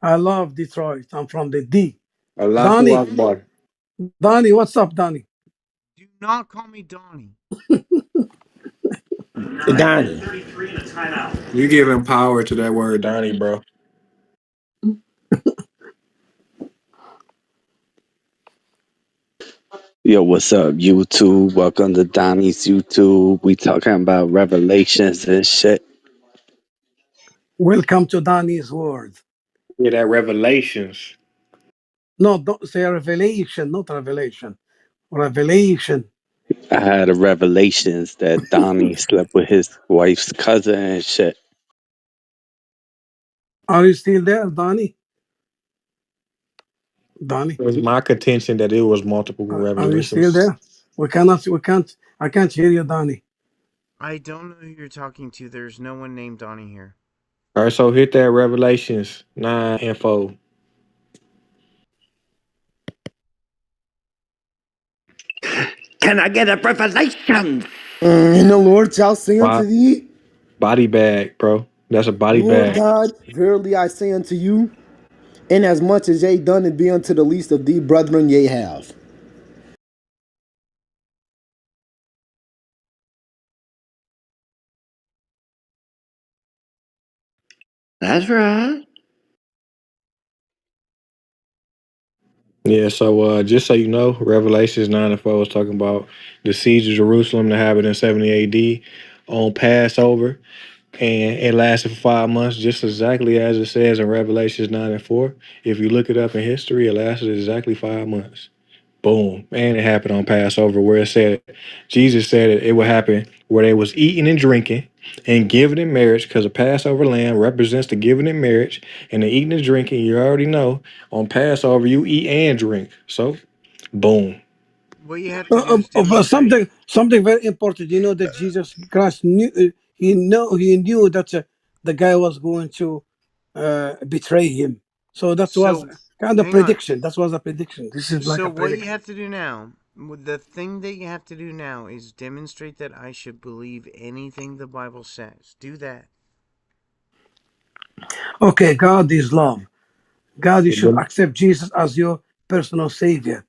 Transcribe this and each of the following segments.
I love Detroit. I'm from the D. Allahu Donnie, Akbar. Donnie, what's up, Donnie? Do not call me Donnie. Donnie. You giving power to that word, Donnie, bro. Yo, what's up, YouTube? Welcome to Donnie's YouTube. We talking about revelations and shit. Welcome to Donnie's world. Yeah, that Revelations. No, don't say revelation, not revelation. Revelation. I had a revelations that Donnie slept with his wife's cousin and shit. Are you still there, Donnie? Donnie, It was my contention that it was multiple are you still revelations. there? I can't hear you, Donnie. I don't know who you're talking to. There's no one named Donnie here. All right, so hit that Revelations 9 and 4. Can I get a revelation? And the Lord shall say unto Bo- thee, Body bag, bro. That's a body Lord bag. God, verily I say unto you, inasmuch as ye done it be unto the least of thee, brethren, ye have. That's right. Yeah, so just so you know, Revelations 9 and 4 is talking about the siege of Jerusalem that happened in 70 AD on Passover. And it lasted for 5 months, just exactly as it says in Revelations 9 and 4. If you look it up in history, it lasted exactly 5 months. Boom. And it happened on Passover where it said, Jesus said it would happen where they was eating and drinking and giving in marriage because the Passover lamb represents the giving in marriage and the eating and drinking. You already know on Passover, you eat and drink. So, boom. What you have to do is But demonstrate. something very important. You know that Jesus Christ knew he knew that the guy was going to betray him. So that was So, kind of hang on. prediction. That was a prediction. This is like So, a what you prediction. have to do now, the thing that you have to do now is demonstrate that I should believe anything the Bible says. Do that. Okay, God is love. God, you should Dem- accept Jesus as your personal savior.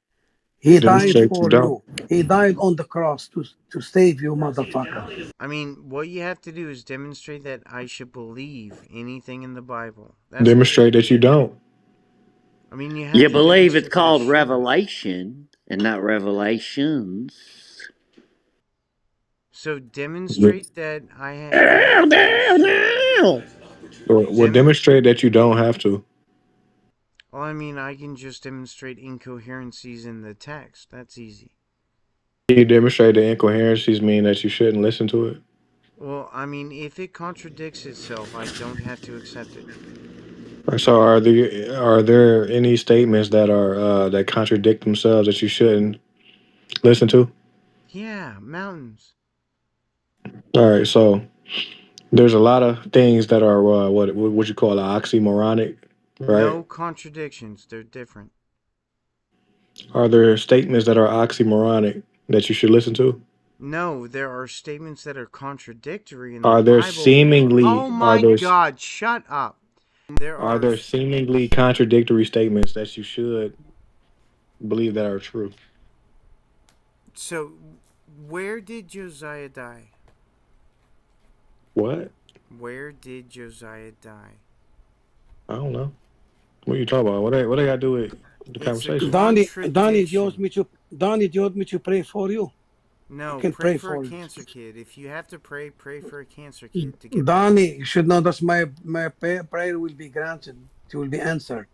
He died Demonstrate you for don't. you. He died on the cross to save you, motherfucker. I mean, what you have to do is demonstrate that I should believe anything in the Bible. That's what you Demonstrate have to that you do. don't. I mean, you have You to believe it's demonstrate that I called should. revelation and not revelations. So Well, demonstrate that I have to should. Dem. demonstrate that you don't have to. Well, I mean, I can just demonstrate incoherencies in the text. That's easy. You demonstrate the incoherencies mean that you shouldn't listen to it. Well, I mean, if it contradicts itself, I don't have to accept it. So are there any statements that are that contradict themselves that you shouldn't listen to? Yeah, mountains. All right, so there's a lot of things that are what you call oxymoronic, right? No contradictions. They're different. Are there statements that are oxymoronic that you should listen to? No, there are statements that are contradictory in the Are there Bible. seemingly Oh are my there God, shut up. There are are. there seemingly contradictory statements that you should believe that are true? So, where did Josiah die? What? Where did Josiah die? I don't know. What are you talking about? What they got to do with the It's a conversation? Donnie, do you want contradiction. me to Donnie, do you want me to pray for you? I No, can pray pray for a for you. cancer kid. If you have to pray, pray for a cancer kid to get better. Donnie, you should know that my prayer will be granted. It will be answered.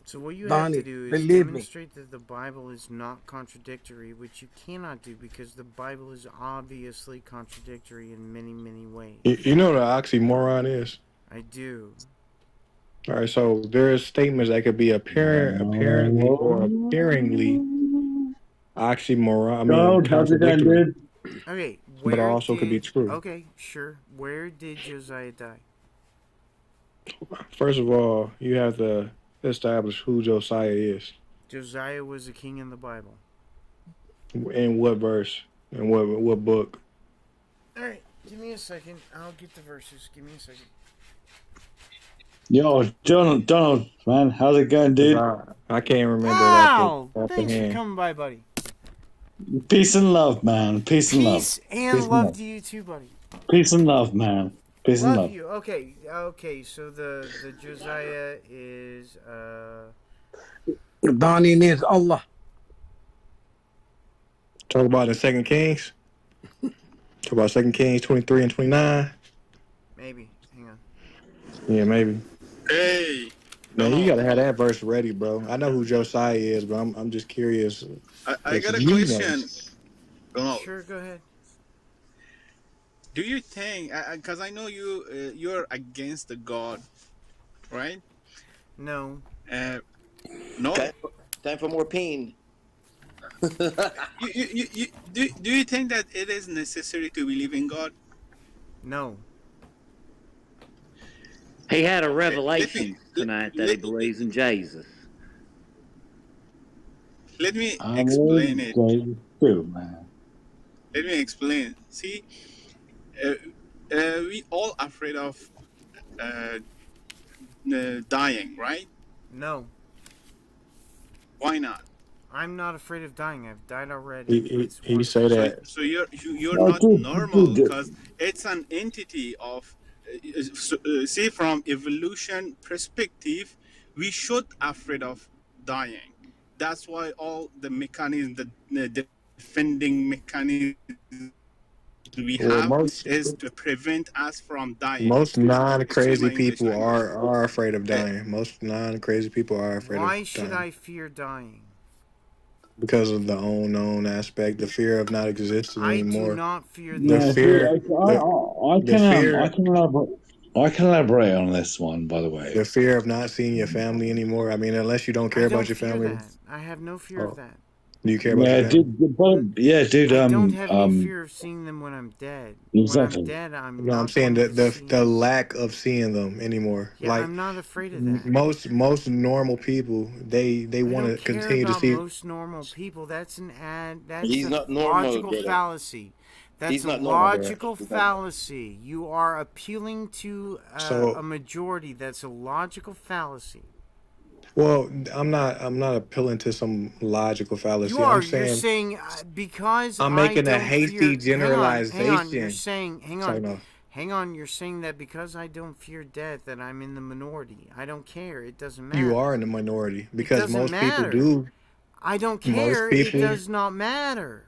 So what you have to Donnie, do is believe me. demonstrate that the Bible is not contradictory, which you cannot do because the Bible is obviously contradictory in many, many ways. You know what an oxymoron is? I do. All right, so there's statements that could be apparently or appearingly oxymoron. I mean, Dog, how's it going, contradictory, dude? Okay, but where also could be did true. okay, sure. Where did Josiah die? First of all, you have to establish who Josiah is, Josiah was a king in the Bible. in what verse, and what book. Alright, give me a second. I'll get the verses. Give me a second. Yo, Donald, man, how's it going, dude? I can't remember Wow! off the Thanks for hand. coming by, buddy. Peace and love, man. Peace and love. Peace and love to you too, buddy. Peace and love, man. Peace and Love love. you. Okay. So the Josiah is Donnie needs Allah. Talk about the 2 Kings. Talk about 2 Kings 23 and 29. maybe. Hang on. Yeah, maybe. Hey, Man, you gotta have that verse ready, bro. I know who Josiah is, but I'm just curious. I got a You know. question. Donald, Sure, go ahead. do you think? Because I know you're against the God, right? No. No. Time for more pain. Do you think that it is necessary to believe in God? No. He had a revelation let me- tonight that he believes in Jesus. Let me I'm explain it. True, man. Let me explain. See, we all afraid of dying, right? No. Why not? I'm not afraid of dying. I've died already. He say that. So you're No, not dude, normal dude. because it's an entity of. See, from evolution perspective, we should afraid of dying. That's why all the mechanism, the defending mechanism we Well, have most is to prevent us from dying. most Excuse non-crazy my English people language. are afraid of dying. Most non-crazy people are afraid Why of should dying I fear dying? because of the unknown aspect, the fear of not existing I do anymore. not fear The Yeah, the fear, I can elaborate on this one, by the way. the fear of not seeing your family anymore. I mean, unless you don't care I about don't your fear family. that. I have no fear Oh, of that. do you care about Yeah, your family? dude. I don't have any fear of seeing them when I'm dead. Exactly. When I'm dead, I'm No, not I'm saying going to see the them. lack of seeing them anymore. Yeah, Like I'm not afraid of that. most normal people, they I want to don't care continue to about see. most normal people. That's that's He's a not normal, logical brother. fallacy. That's He's a not normal, brother. logical fallacy. You are appealing to So- a majority. That's a logical fallacy. Well, I'm not appealing to some logical fallacy. You are. I'm saying You're saying because I'm I making a don't hasty fear, generalization. Hang on. You're saying. Sorry, no. Hang on. You're saying that because I don't fear death, that I'm in the minority. I don't care. It doesn't matter. You are in the minority because doesn't most matter. people do. I don't Most care. people- It does not matter.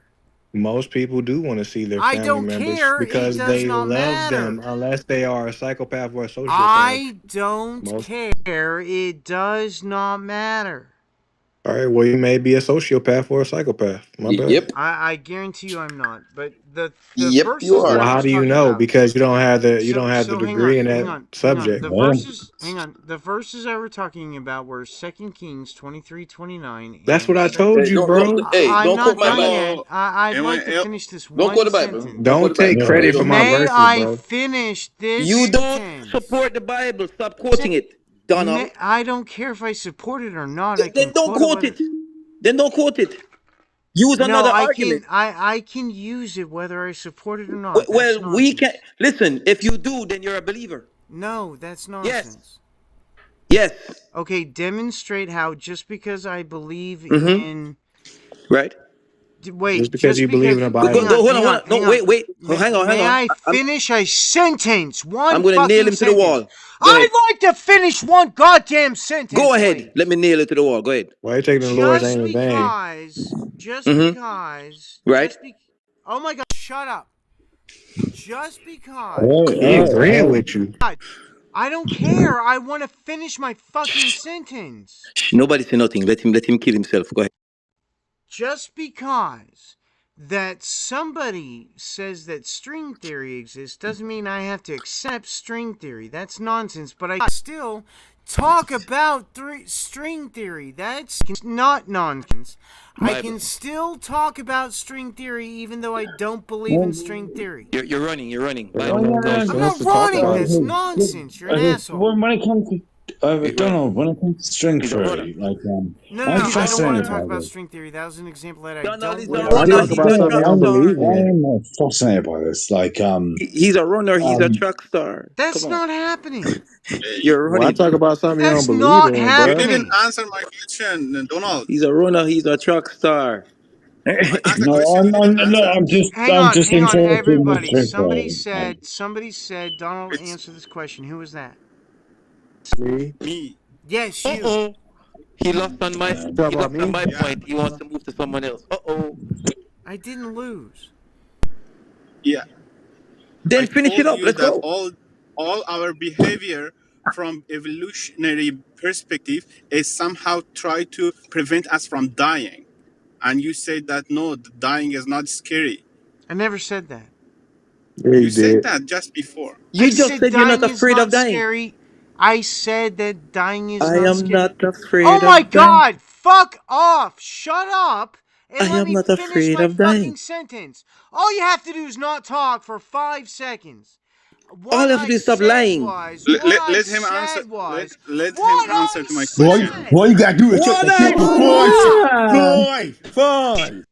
Most people do want to see their I family don't members care. It because does they not love matter. them, unless they are a psychopath or a sociopath. I don't Most- care. It does not matter. All right, well, you may be a sociopath or a psychopath. My bad. Yep. I guarantee you I'm not. But the Yep, verses you are. that Well, I how was do you talking know? about- Because you don't have the So hang degree on, in hang that on. subject. The Yeah. verses, hang on. The verses I were talking about were 2 Kings 23:29. That's what I and told Hey, you, don't- bro. don't- hey, I'm don't not quote my done Bible. yet. I'd Am I- like to finish this Don't one quote the Bible. sentence. Don't quote Don't the Bible. take Yeah. credit for my May verses, I bro. finish this You don't sentence? support the Bible. Stop quoting it, Donald. I don't care if I support it or not. I Then can don't quote whether- it. Then don't quote it. Use another argument. I can use it whether I support it or not. That's Well, we nonsense. can listen. If you do, then you're a believer. No, that's nonsense. Yes, Okay, demonstrate how just because I believe Mhm. in right. wait, Just because you believe in the Bible. hang on, Hold on, hang hold on, on. No, hang on. wait. May, Hang on. may I I'm finish a sentence? One going to fucking nail him to the sentence. wall. Go I'd ahead. like to finish one goddamn sentence. Go ahead. please. Let me nail it to the wall. Go ahead. Why are you taking the Lord's Just name in vain? because, Mhm. Right. oh my God, shut up. Just because. He agreeing with you. I don't care. I want to finish my fucking sentence. Shh, nobody say nothing. Let him kill himself. Go ahead. Just because that somebody says that string theory exists doesn't mean I have to accept string theory. That's nonsense. But I still talk about string theory. That's not nonsense. I Bible. can still talk about string theory even though I don't believe in string theory. You're running. Oh, Bible. no, Go. no, I'm so not wants to talk running. about it. That's nonsense. You're an asshole. When it comes to Donald, when it comes to string He's a runner. theory, like, No, I'm I don't want fascinated to talk by about this. string theory. That was an example that I Donald don't is a want Yeah, to let's runner. talk He's about a something track you don't star. believe I in. am fascinated by this. Like, He's a runner. He's a um, track star. That's Come on. not happening. You're Well, I running. talk about something you don't That's believe not in, You bruh. didn't happening. answer my question, Donald. He's a runner. He's a track star. I asked a no, question you didn't answer. Hang I'm on, just hang on, interested in the everybody. string Somebody theory. said, Donald, It's answer this question. Who was that? Me? me. Yes, you. Uh-oh. He lost on my You talk he about lost on me? my Yeah. point. He wants to move to someone else. Uh-oh. I didn't lose. Yeah. Then I finish it told up. you Let's that go. all our behavior from evolutionary perspective is somehow try to prevent us from dying. And you said that no, dying is not scary. I never said that. Yeah, You you said did. that just before. You I just said said you're not dying is afraid of not dying. scary. I said that dying is I not am scary. not afraid Oh my of dying. god! Fuck off! Shut up and I let am me not finish afraid my of dying. fucking sentence. All you have to do is not talk for 5 seconds. All What you have to I do is stop said lying. was, Let him answer. Let him what answer I to my Boy, question. said, boy, you gotta do is check What the I people, shut boy. up! Boy, fun.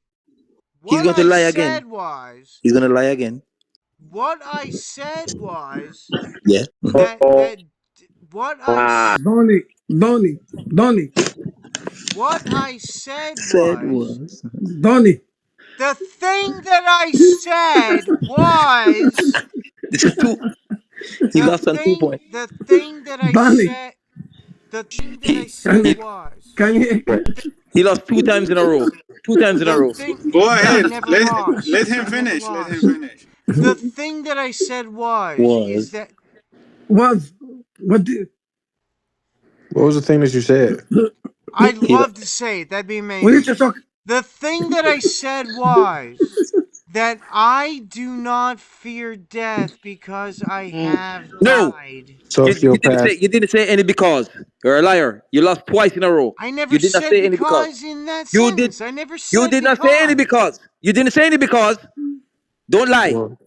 He's What going to I lie said again. was, He's going to lie again. what I said was, Yeah. that, what I, Donnie, what I said Said was, was. Donnie. the thing that I said was, This is two. He lost on 2 points. the thing that I Donnie, said, the thing that I He, can said you he, was, can you he lost 2 times in a row. 2 times in a the row. thing, Go no, I ahead. never lost. Let him I never finish. Let him lost. finish. The thing that I said is Was. that was what do What was the thing that you said? I'd He, love to say it. That'd be we need to amazing. talk The thing that I said was that I do not fear death because I have no. died. Sociopath. You didn't say any because. You're a liar. You lost twice in a row. I never You did not said say any because. because in that You did sentence. I never you said did not say any because. because. You didn't say any because. Don't lie. Well,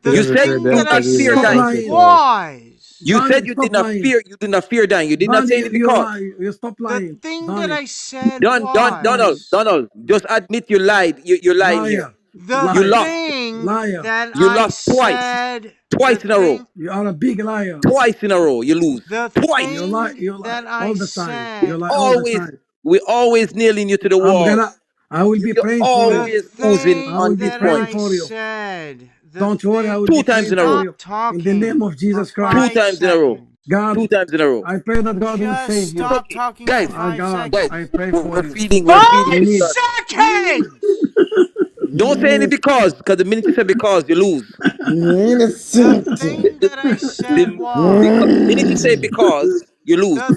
he The You doesn't said fear thing you do death that I not because he's a fear said dying. lying. sociopath. was. You said Donnie, you did stop not lying. fear. You did not fear dying. You did not say Donnie, any you because. lie. You stop The lying. thing that Donnie, I said Donald, was. Donald, just admit you lied. You're lying here. liar, The You liar, lost. thing liar. that You I lost twice. said. The Twice in a row. thing. You are a big liar. Twice in a row. You lose. The Twice. thing You lie that I all the time. You said. lie all the Always. time. We always nailing you to the wall. I will be You're praying for The you. always losing I on will thing be this that praying point. I for you. said. The Don't worry, I thing. will be Two times praying in a for row. you. Stop In the name talking of for Jesus Two Christ. 5 times in a row. seconds. God, 2 times in a row. I pray that God will Just save you. stop Okay, talking guys, for 5 God, guys, seconds. I pray we're for you. feeding, we're feeding You 5 the need. blood. seconds! Don't say any because the minute you say because, you lose. In a The second. thing that I said Minute you say was. because, you lose. The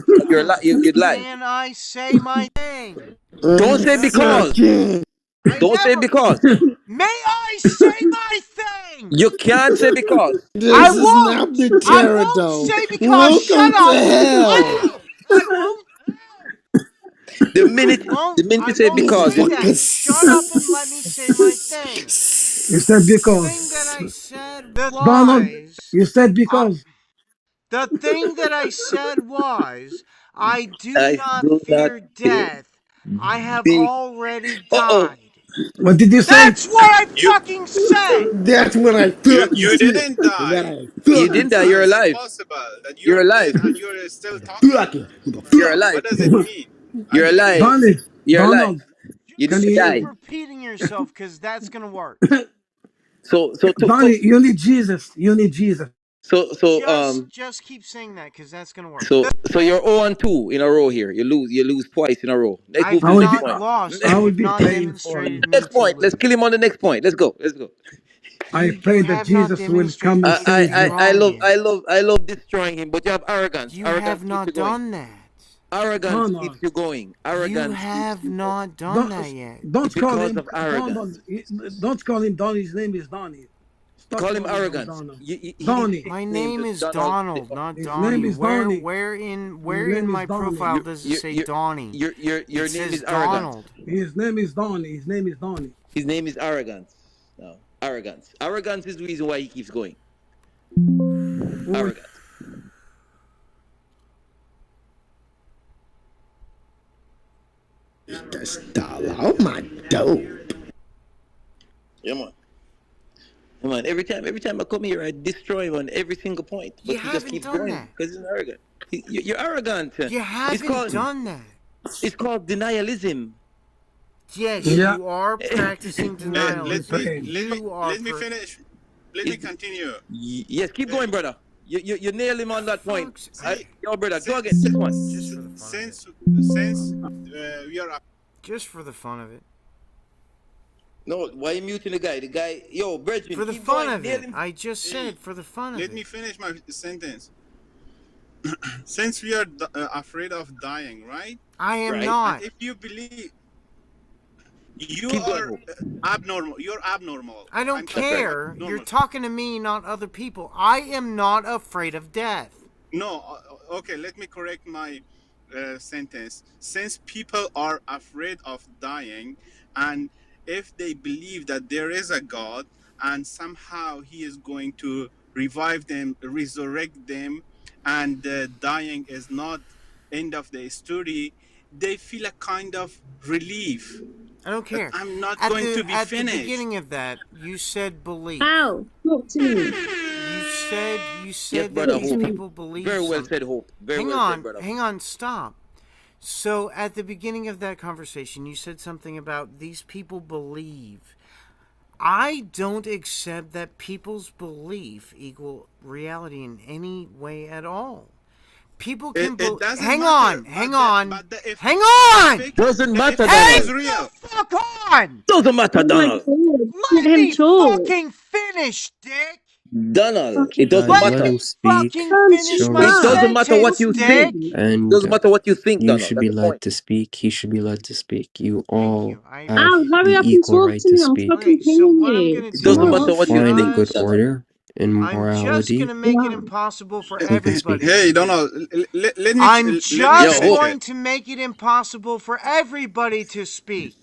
You'd lie. Can I say my thing? In Don't a say The because. second. I Don't say never. because. May I say my thing? You can't say because. I This is not won't. the I terror won't dome. say because. Shut Welcome to up. hell. I won't. I won't. The I minute won't. you I say won't because, say you lose. that. Shut up and let me say my thing. You said The because. thing that I said Donald, was. you said I, because. the thing that I said was. I do I not do not fear fear. death. I have Big. already Uh-oh. died. What did you say? That's what I You fucking said. That's what I fucking you said. didn't That die. I You fucking didn't die. said. You're How is it alive. possible that You're you're dead alive. and you're still talking? Fucking. You're alive. What does it mean? I You're didn't alive. lose. Donald, You're alive. Donald, You can Just didn't keep die. you, repeating yourself because that's gonna work. So Donnie, you need Jesus. You need Jesus. Just keep saying that because that's gonna work. So you're 0-2 in a row here. You lose twice in a row. Let's move I've to the next not point. lost. I You will have be not praying for you. demonstrated me Next to point. Let's lose. kill him on the next point. Let's go. Let's go. I You pray that have not Jesus will come demonstrated and me to save be you. I wrong love yet. I love destroying him, but you have arrogance. You Arrogance have keeps not you going. done that. Arrogance keeps Donald, you going. You Arrogance have not done don't, that yet. don't call because him of arrogance. Donald. Don't call him Donald. His name is Donnie. Stop Call him calling him arrogance. Donald. He needs to Donnie. change My his name name to is Donald. Donald, not His name Donnie. is Donnie. Where His in name my is Donnie. profile does it say Donnie? Your It name says is arrogance. Donald. His name is Donnie. His name is Donnie. His name is arrogance. No, arrogance. Arrogance is the reason why he keeps going. Who will, Arrogance. That's dollar. Oh my dope. Yeah, man. Yeah, man. Every time I come here, I destroy him on every single point. But You he just haven't keeps done going that. because he's arrogant. You're arrogant. You haven't done that. It's called denialism. Yes, Yeah. you are practicing Let denialism. me finish. Let me continue. Yes, keep going, brother. You nail him on that point. See, Yo, brother, go again. This one. just for the fun of it. Since we are Just for the fun of it. No, why you muting the guy? The guy, yo, Bridgman, For the keep fun going, of nail it. him. I just said for the fun of let it. me finish my sentence. Since we are afraid of dying, right? I am Right. not. And if you believe you Keep are going. abnormal, you're abnormal. I don't I'm care. abnormal. You're talking to me, not other people. I am not afraid of death. No, okay, let me correct my sentence. Since people are afraid of dying, and if they believe that there is a God and somehow he is going to revive them, resurrect them, and dying is not end of the story, they feel a kind of relief. I don't care. I'm not At going the, to be at finished. the beginning of that, you said belief. Ow, talk to me. You said Yes, that brother, these Hope. people believe Very well something. said, Hope. Very Hang well on, said, brother. hang on, stop. So at the beginning of that conversation, you said something about these people believe. I don't accept that people's belief equal reality in any way at all. People can believe. doesn't Hang matter, on, hang but on, but the hang on. Doesn't matter, Hang is Donald. real. fuck on. Doesn't matter, Oh my Donald. god, Let let him me talk. fucking finish, Dick. Donald, Fucking it doesn't hell. Guys, let matter. him speak. Fucking finish Show my It doesn't respect. matter what sentence, you Dick. think. It And doesn't matter what you think, you Donald. should That's be the led point. to speak. He should be led to speak. You Thank all you. I have Ow, appreciate hurry the up that. and equal talk right to to me. I'm speak. fucking Okay, so pinging what I'm you. gonna It do doesn't So matter what you find a think, good just Donald. order and I'm just morality gonna make it Wow. impossible for so he can everybody speak. to Hey, speak. Donald, let me I'm let me just Yo, finish Hope. going it. to make it impossible for everybody to speak.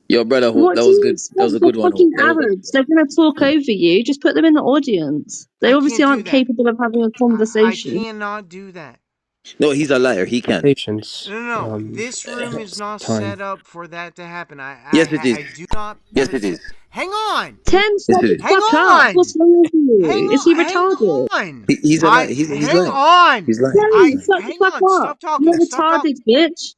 Yo, brother, Hope. What That do was you good. That expect? was a They're good one, Hope. fucking That was good. Arabs. They're gonna talk over you. Just put them in the audience. They I obviously can't do aren't that. capable of having a I conversation. cannot do that. No, he's a liar. He can. Patience. No. This room is not Time. set up for that to happen. Yes, it is. I do not. Yes, it is. Hang on. 10, Yes, shut it the is. Hang fuck up. on. What's wrong with you? Is he Hang retarded? on. He's a liar. He's Hang lying. on. He's lying. 10, shut the Hang fuck on. up. Stop talking. You're Stop talking. retarded, bitch.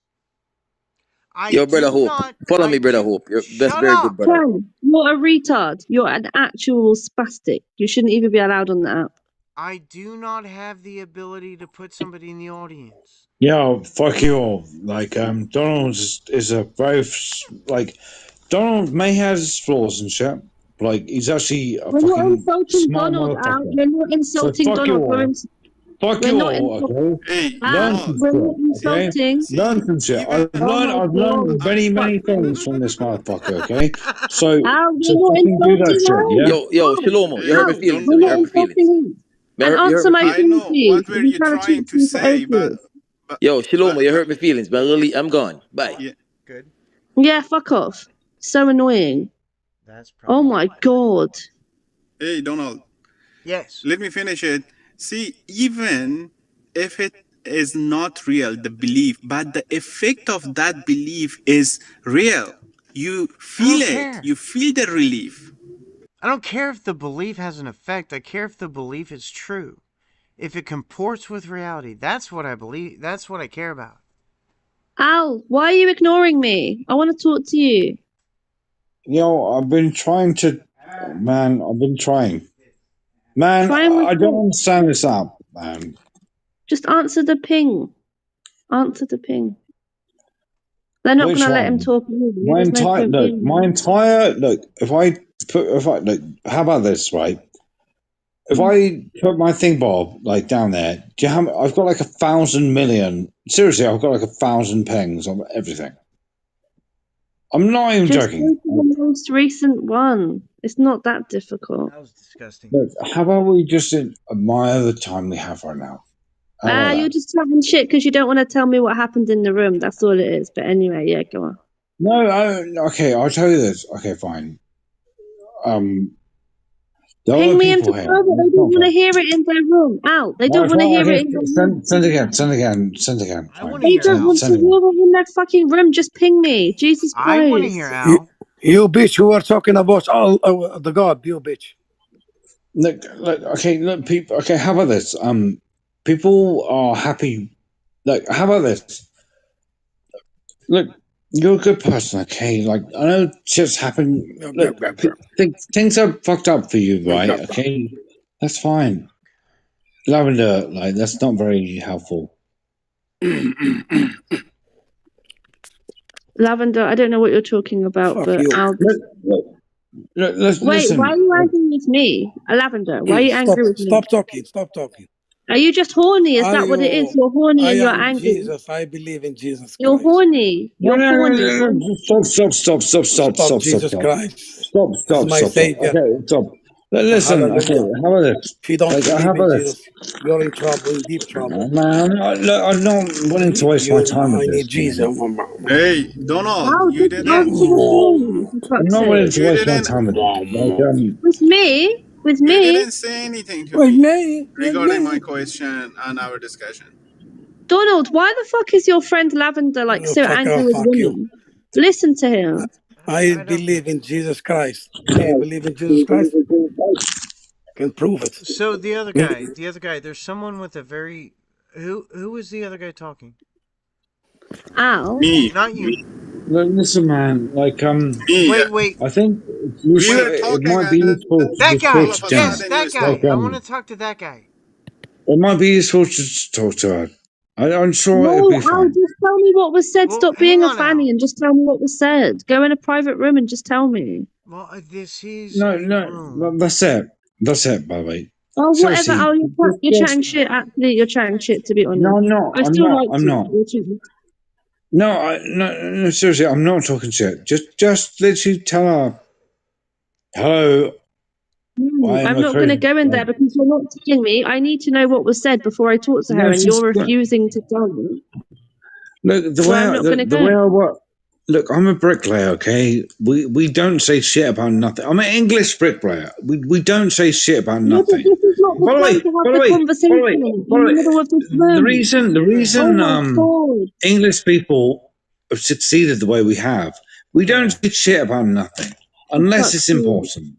I Yo, brother, do Hope. not. Follow I me, brother, do. Hope. That's Shut very up. good, brother. 10, you're a retard. You're an actual spastic. You shouldn't even be allowed on the app. I do not have the ability to put somebody in the audience. Yeah, fuck you all. Like, Donald is a very, like, Donald may have his flaws and shit. But, like, he's actually a We're not fucking insulting smart Donald, Al. motherfucker. We're not So insulting fuck you Donald. all. Fuck We're you not all, insulting. okay? Hey, Al, Learn Donald. some we're shit, not okay? insulting. See, Learn some shit. even Oh my I've god. learned many, many things from this motherfucker, okay? So, Al, so we're not fucking do that insulting shit, Al. yeah? Yo, Al, Shalomo. You hurt hey, my Al, feelings, we're though. You not hurt my feelings. insulting him. And You hurt answer my my feelings. I know question. what were He's you trying to trying talk to to you for say, but ages. Yo, Shalomo, you but hurt my feelings, but really, I'm gone. Bye. yeah. Good. Yeah, fuck off. So annoying. That's Oh probably. my god. Hey, Donald. Yes. Let me finish it. See, even if it is not real, the belief, but the effect of that belief is real. You feel don't it. care. You feel the relief. I don't care if the belief has an effect. I care if the belief is true. If it comports with reality. That's what I believe. That's what I care about. Al, why are you ignoring me? I want to talk to you. Yo, I've been trying to, man, I've been trying. Man, Trying with I don't what? understand this app, man. Just answer the ping. Answer the ping. They're not Which going to let him one? talk anyway. My There's no entire, point look, being my there. entire, look, look, how about this, right? If I put my thing, Bob, like down there, do you have, I've got like 1,000 million, seriously, I've got like 1,000 pings on everything. I'm not even Just joking. go to the most recent one. It's not that difficult. That was disgusting. Look, how about we just admire the time we have right now? How about You're that? just talking shit because you don't want to tell me what happened in the room. That's all it is. But anyway, yeah, go on. No, okay, I'll tell you this. Okay, fine. There are Ping other me into people here. private. They don't want to hear it in their room. Al, they don't want to hear it in their room. Send again. Send again. Send again. I want Fine. to They hear don't Al. want to Send hear again. it in their fucking room. Just ping me. Jesus I want to Christ. hear Al. You bitch who are talking about all the God, you bitch. Look. Okay. Look, people. Okay. How about this? People are happy. Like, how about this? Look, you're a good person, okay? Like, I know shit's happened. Look, things are fucked up for you, right? Okay, that's fine. Lavender, like, that's not very helpful. Lavender, I don't know what you're talking about, Fuck but you. I'll. Wait, Listen. why are you angry with me? Lavender, why are you angry with me? Stop talking. Stop talking. Are you just horny? Is that what it is? You're horny I and you're am angry. Jesus. I believe in Jesus You're Christ. horny. You're horny. Stop, Jesus Christ. Stop. This is my Savior. Okay, stop. Listen, okay, Hallelujah. how about this? If you don't Like, believe how in about this? Jesus, you're in trouble, in deep trouble. Man, I'm not willing to waste my time with I this. need Jesus. Hey, Donald, I'll you just didn't. answer the phone, for I'm fuck's not willing sake. to You waste my didn't. time with this. Like, With me? With You me? didn't say anything to With me me. regarding my question and our discussion. Donald, why the fuck is your friend Lavender like so Fuck angry off, with fuck you. women? Listen to him. I believe in Jesus Christ. Do you believe in Jesus Christ? Can prove it. So the other guy, there's someone with a very who was the other guy talking? Al? Me. Not you. listen, man. Like, Me. Wait. I think We were it talking might be useful to That just guy. talk all of to a Jen. Yes, sudden you that guy. Like, I want to talk to that guy. it might be useful to just talk to her. I'm sure No, it'll be Al, fine. just tell me what was said. Well, Stop being hang a on, fanny Al. and just tell me what was said. Go in a private room and just tell me. Well, this is No, a room. that's it. That's it, by the way. Oh, whatever, Seriously, Al, you're just chatting shit. Actually, you're chatting shit, to be honest. no, I'm not. I I'm still not. like I'm you. not. You're chatting. No, seriously, I'm not talking shit. Just literally tell her, hello. I'm not going to go in there because you're not telling me. I need to know what was said before I talk to her, No, and you're just- refusing to tell me. Look, So I'm not gonna the go. way I work. Look, I'm a bricklayer. Okay, we don't say shit about nothing. I'm an English bricklayer. We don't say shit about No, but nothing. this is not the By the time way, to have by the the way, conversation by the way, in by the the way, middle of this the room. reason Oh my God. English people have succeeded the way we have. We don't say shit about nothing unless it's important.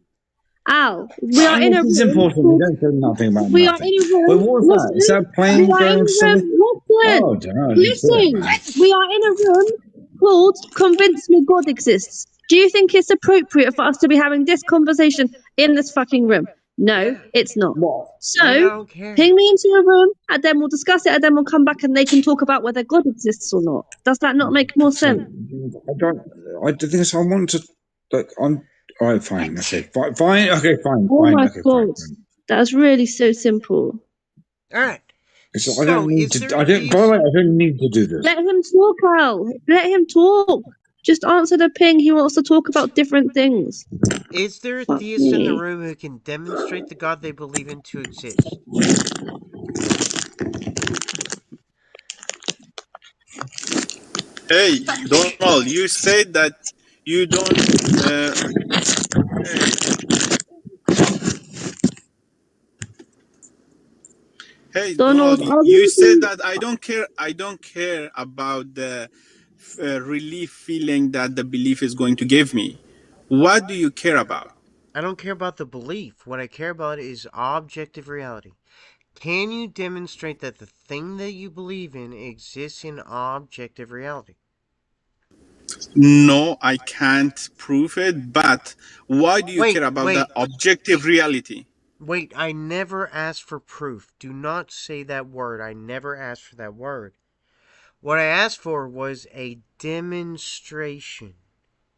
Al, we are in a Unless it's room. important, we don't say nothing about We are nothing. in a Wait, room. what was that? Is that plane We are in going a silly? room. Oh, I don't know. I didn't see it, Listen. man. We are in a room called Convince Me God Exists. Do you think it's appropriate for us to be having this conversation in this fucking room? No, it's not. So, I don't care. ping me into a room, and then we'll discuss it, and then we'll come back and they can talk about whether God exists or not. Does that not make more sense? I think so. I want to. Look, I'm. All right, fine. Okay, fine. Okay, fine. Oh Fine. my Okay, God. fine. That's really so simple. All right. So I don't need is to. there I a don't. By the way, I don't need to do this. Let him talk, Al. Let him talk. Just answer the ping. He wants to talk about different things. Is there a Fuck theist in the me. room who can demonstrate the God they believe in to exist? Hey, Donald, you said that you don't. Hey, Donald, Donald, are you we said that I don't care. I don't care about the relief feeling that the belief is going to give me. What do you care about? I don't care about the belief. What I care about is objective reality. Can you demonstrate that the thing that you believe in exists in objective reality? No, I can't prove it, but why do you care about the objective reality? Wait, I never asked for proof. Do not say that word. I never asked for that word. What I asked for was a demonstration.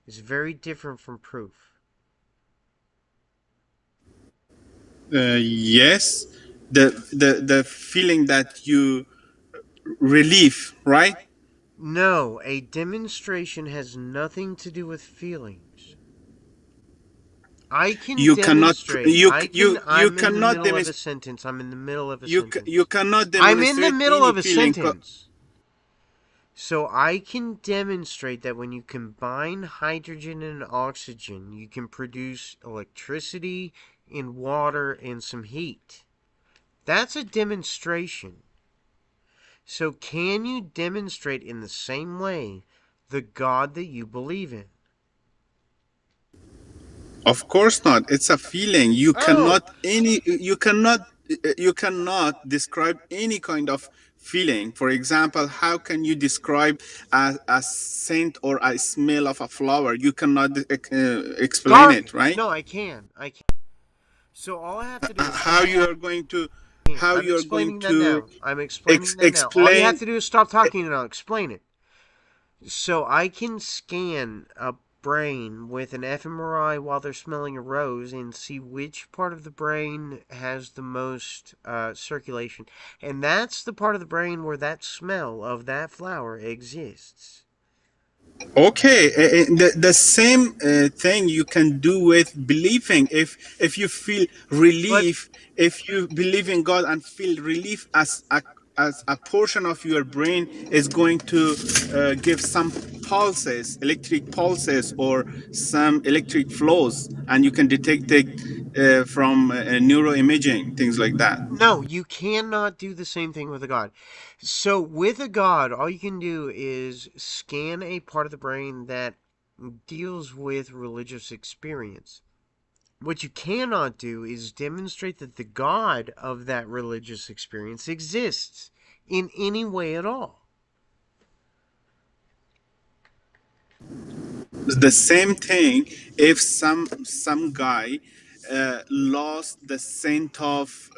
It's very different from proof. Yes, the feeling that you relief, right? No, a demonstration has nothing to do with feelings. I can You cannot. demonstrate. You I'm in the cannot middle of a demonstrate. sentence. I'm in the middle of a You sentence. you cannot I'm demonstrate in the middle any of a feeling. sentence. So I can demonstrate that when you combine hydrogen and oxygen, you can produce electricity in water and some heat. That's a demonstration. So can you demonstrate in the same way the God that you believe in? Of course not. It's a feeling. You cannot describe any kind of feeling. For example, how can you describe a scent or a smell of a flower? You cannot explain it, right? No, I can. So all I have to do is How you are going to I'm explaining that now. I'm explaining that now. All you have to do is stop talking and I'll explain it. So I can scan a brain with an fMRI while they're smelling a rose and see which part of the brain has the most circulation. And that's the part of the brain where that smell of that flower exists. Okay, the same thing you can do with believing. If you feel relief, if you believe in God and feel relief, as a portion of your brain is going to give some pulses, electric pulses, or some electric flows, and you can detect it from neuroimaging, things like that. No, you cannot do the same thing with a god. So with a god, all you can do is scan a part of the brain that deals with religious experience. What you cannot do is demonstrate that the god of that religious experience exists in any way at all. The same thing if some guy lost the scent of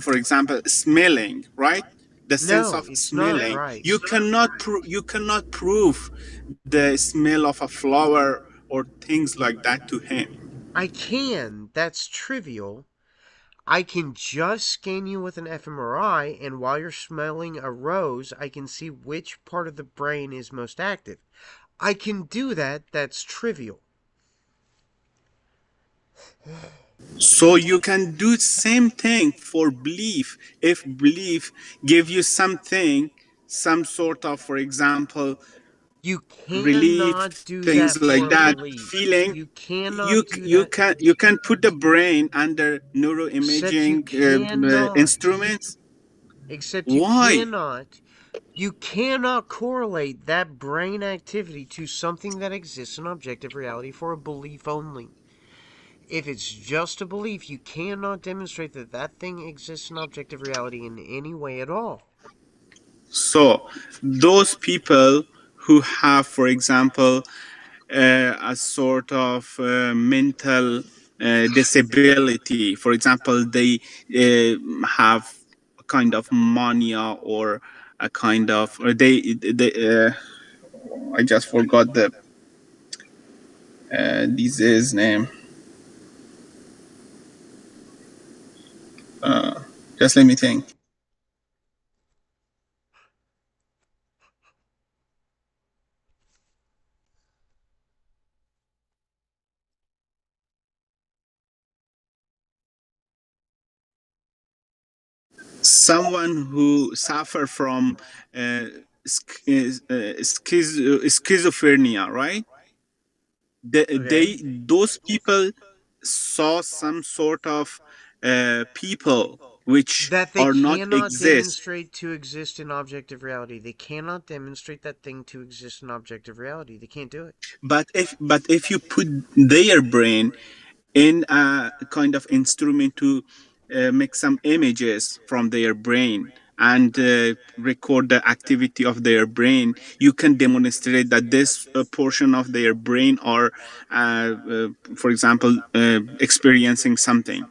for example smelling, right? The sense of smelling, right. you cannot prove the smell of a flower or things like that to him. I can. That's trivial. I can just scan you with an fMRI, and while you're smelling a rose, I can see which part of the brain is most active. I can do that. That's trivial. So you can do same thing for belief. If belief give you something, some sort of, for example, you relief, do things that like that, belief. feeling. You cannot you can put the brain under neuroimaging instruments. Except Why? You cannot correlate that brain activity to something that exists in objective reality for a belief only. If it's just a belief, you cannot demonstrate that that thing exists in objective reality in any way at all. So those people who have, for example, a sort of mental disability, for example, they have a kind of mania or a kind of, or they I just forgot the disease name. Just let me think. Someone who suffer from schizophrenia, right? Those people saw some sort of people which that they are not cannot exist. demonstrate to exist in objective reality. They cannot demonstrate that thing to exist in objective reality. They can't do it. But if you put their brain in a kind of instrument to make some images from their brain and record the activity of their brain, you can demonstrate that this portion of their brain are, for example, experiencing something,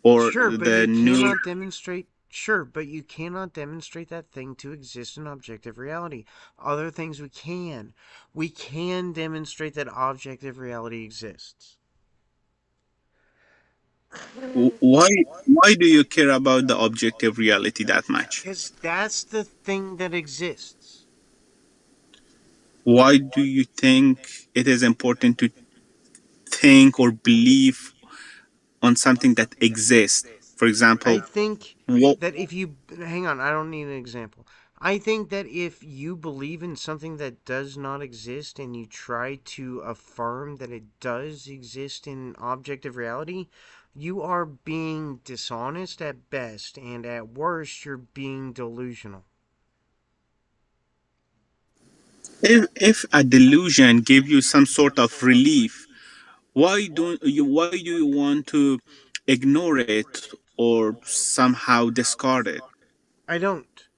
or sure, but the you new. cannot demonstrate. Sure, but you cannot demonstrate that thing to exist in objective reality. Other things we can. We can demonstrate that objective reality exists. Why do you care about the objective reality that much? Because that's the thing that exists. Why do you think it is important to think or believe on something that exists? For example, I think that if you hang on, I don't need an example. I think that if you believe in something that does not exist and you try to affirm that it does exist in objective reality, you are being dishonest at best, and at worst, you're being delusional. If a delusion give you some sort of relief, why do you want to ignore it or somehow discard it? I don't.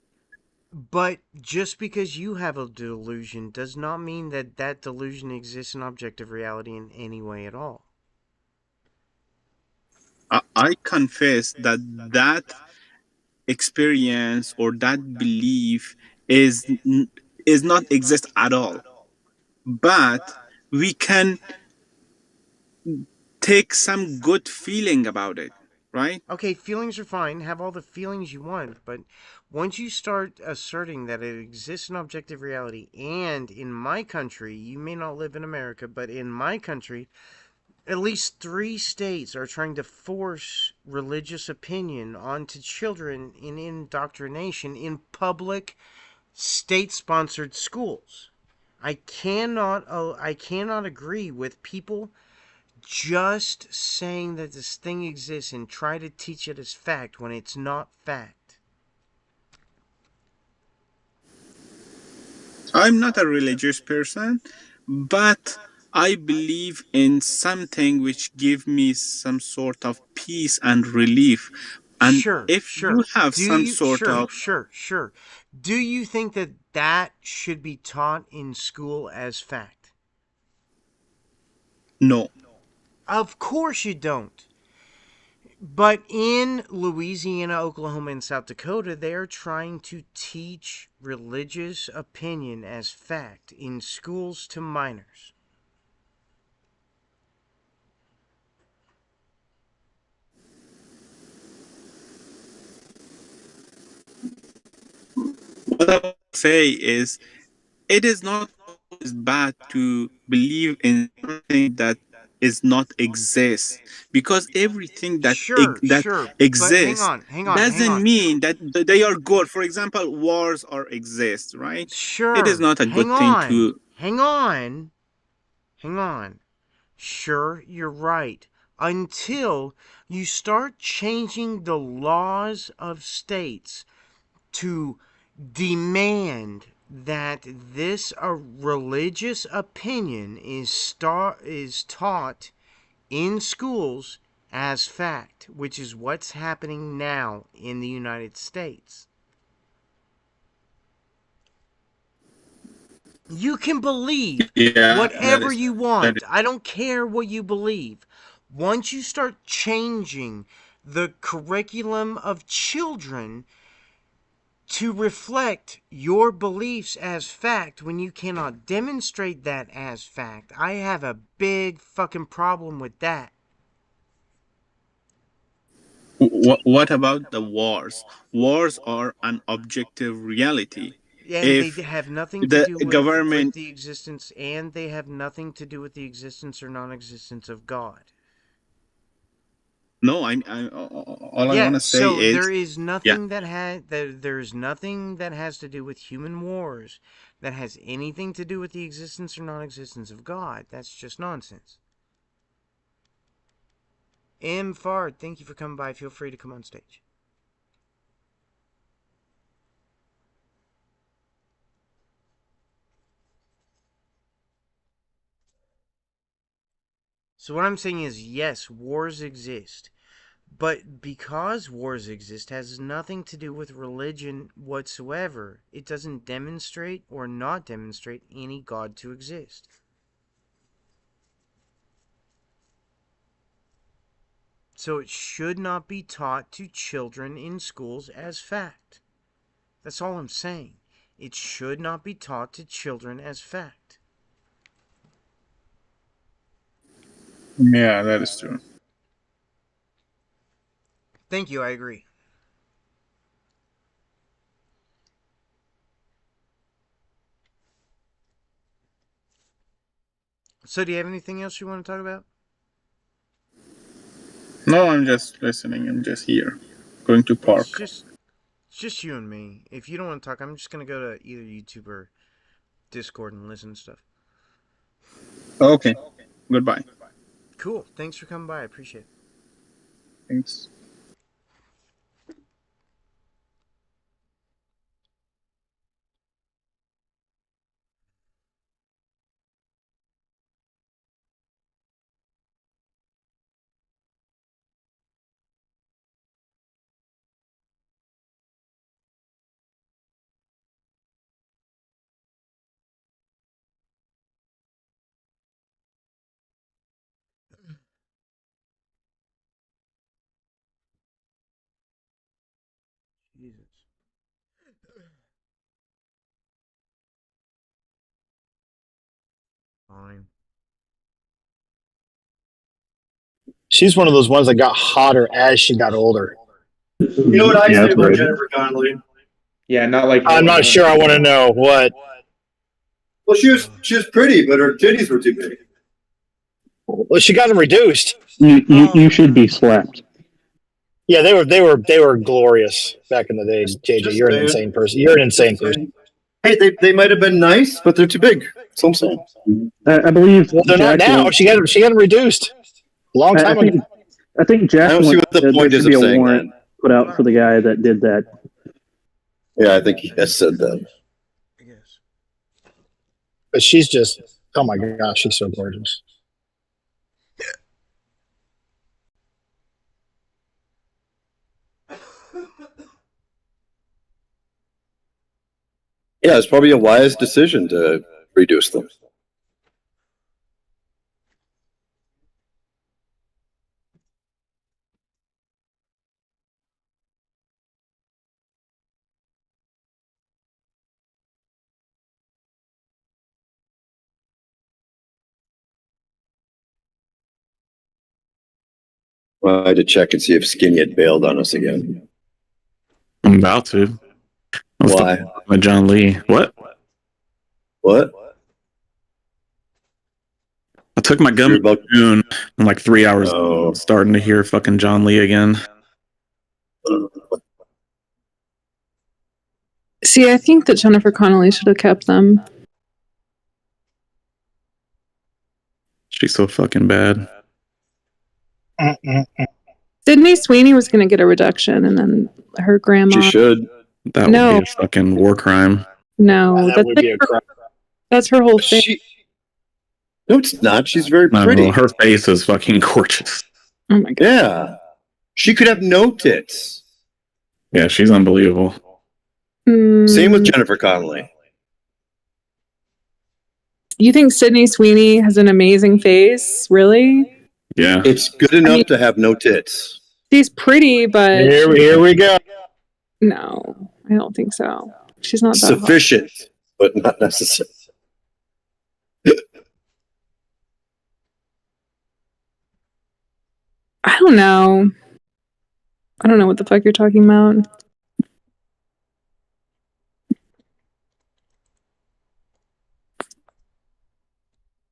But just because you have a delusion does not mean that that delusion exists in objective reality in any way at all. I confess that experience or that belief is not exist at all, but we can take some good feeling about it, right? Okay, feelings are fine. Have all the feelings you want, but once you start asserting that it exists in objective reality, and in my country, you may not live in America, but in my country, at least 3 states are trying to force religious opinion onto children in indoctrination in public state-sponsored schools. I cannot agree with people just saying that this thing exists and try to teach it as fact when it's not fact. I'm not a religious person, but I believe in something which give me some sort of peace and relief. And Sure. if you have Do some you sort of sure. Do you think that that should be taught in school as fact? no, Of course you don't. But in Louisiana, Oklahoma, and South Dakota, they are trying to teach religious opinion as fact in schools to minors. what I would say is it is not always bad to believe in something that is not exist, because everything Sure, that but hang exists on. doesn't mean that they are good. For example, wars are exist, right? It is Sure, not a good thing to hang on. Sure, you're right. Until you start changing the laws of states to demand that this religious opinion is taught in schools as fact, which is what's happening now in the United States. You can believe whatever you want. I don't care what you believe. Once you start changing the curriculum of children to reflect your beliefs as fact when you cannot demonstrate that as fact, I have a big fucking problem with that. What about the wars? Wars are an objective reality. And they If have nothing to the do with government, the existence, and they have nothing to do with the existence or non-existence of God. no, all I want Yeah, to say so is, there is yeah, nothing there's nothing that has to do with human wars that has anything to do with the existence or non-existence of God. That's just nonsense. M. Fard, thank you for coming by. Feel free to come on stage. So what I'm saying is, yes, wars exist. But because wars exist has nothing to do with religion whatsoever. It doesn't demonstrate or not demonstrate any God to exist. So it should not be taught to children in schools as fact. That's all I'm saying. It should not be taught to children as fact. yeah, that is true. Thank you, I agree. So do you have anything else you want to talk about? No, I'm just listening. I'm just here, going to park. It's It's just you and me. If you don't want to talk, I'm just gonna go to either YouTube or Discord and listen to stuff. Okay. Goodbye. Cool. Thanks for coming by. I appreciate it. Thanks. Jesus. Fine. She's one of those ones that got hotter as she got older. You know what I say about Jennifer Connelly? Yeah, not like I'm not sure I want to know what. Well, she was pretty, but her titties were too big. Well, she got them reduced. You should be slapped. Yeah, they were glorious back in the day. JJ, you're an insane person. You're an insane person. Hey, they might have been nice, but they're too big. That's what I'm saying. I believe. Well, they're not now. She got them reduced. A long time ago. I think Jack. I don't see what the point is of saying that. Put out for the guy that did that. Yeah, I think he has said that. But she's just, oh my gosh, she's so gorgeous. Yeah, it's probably a wise decision to reduce them. Well, I had to check and see if Skinny had bailed on us again. I'm about to. Why? With John Lee. What? What? I took my gum in June and like 3 hours starting to hear fucking John Lee again. See, I think that Jennifer Connelly should have kept them. She's so fucking bad. Sydney Sweeney was going to get a reduction, and then her grandma. She should. That would be a fucking war crime. No, that would be a crime. That's her whole thing. No, it's not. She's very No, pretty. her face is fucking gorgeous. Oh my god. Yeah. She could have no tits. Yeah, she's unbelievable. Same with Jennifer Connelly. You think Sydney Sweeney has an amazing face? Really? Yeah. It's good enough to have no tits. She's pretty, but Here we go. No, I don't think so. She's not that Sufficient, but not necessary. I don't know. I don't know what the fuck you're talking about.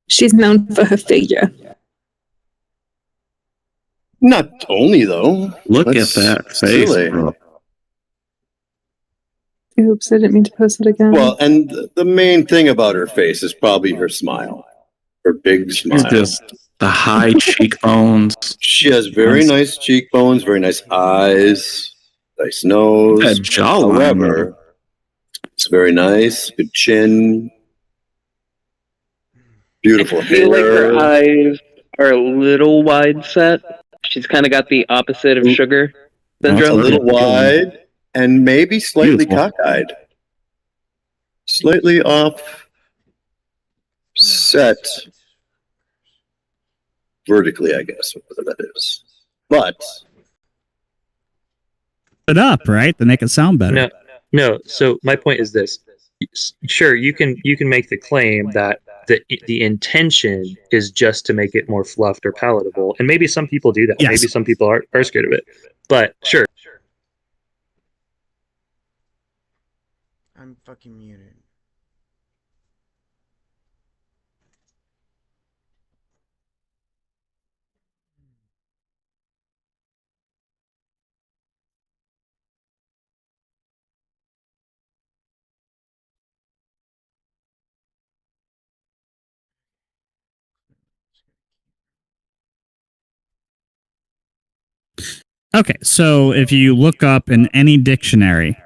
She's known for her figure. Not only, though. Look at that face, bro. Oops, I didn't mean to post it again. Well, and the main thing about her face is probably her smile. Her big smile. Just the high cheekbones. She has very nice cheekbones, very nice eyes, nice nose. That jawline. However, it's very nice. Good chin. Beautiful I feel like hair. her eyes are a little wide set. She's kind of got the opposite of sugar syndrome. A little wide and maybe slightly Beautiful. cockeyed. Slightly off set vertically, I guess, whatever that is. But it up, right? To make it sound better. No. So my point is this: sure, you can make the claim that the intention is just to make it more fluffed or palatable, and maybe some people do that. Yes. Maybe some people are scared of it, but sure. I'm fucking muted. Okay, so if you look up in any dictionary,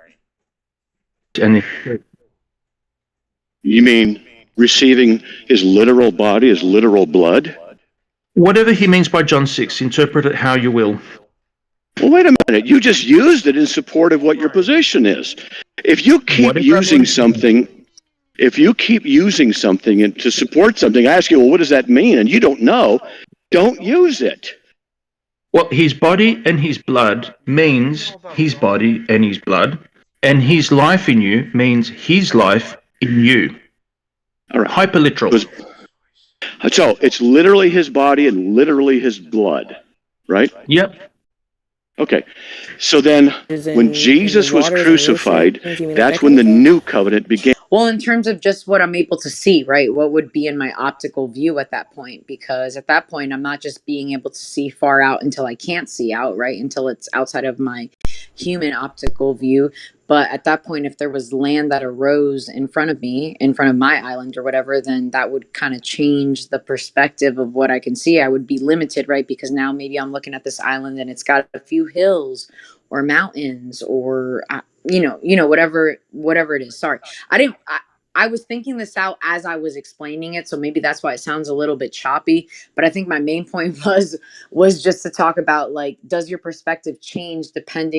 You mean receiving his literal body, his literal blood? Whatever he means by John 6, interpret it how you will. Well, wait a minute. You just used it in support of what your position is. If you keep using something, to support something, I ask you, well, what does that mean? And you don't know. Don't use it. Well, his body and his blood means his body and his blood, and his life in you means his life in you. All right. Hyperliteral. So it's literally his body and literally his blood, right? Yep. Okay. So then when Jesus was crucified, that's when the new covenant began. Well, in terms of just what I'm able to see, right? What would be in my optical view at that point? Because at that point, I'm not just being able to see far out until I can't see out, right? Until it's outside of my human optical view. But at that point, if there was land that arose in front of me, in front of my island or whatever, then that would kind of change the perspective of what I can see. I would be limited, right? Because now maybe I'm looking at this island and it's got a few hills or mountains or whatever it is. Sorry, I was thinking this out as I was explaining it, so maybe that's why it sounds a little bit choppy. But I think my main point was just to talk about, like, does your perspective change depending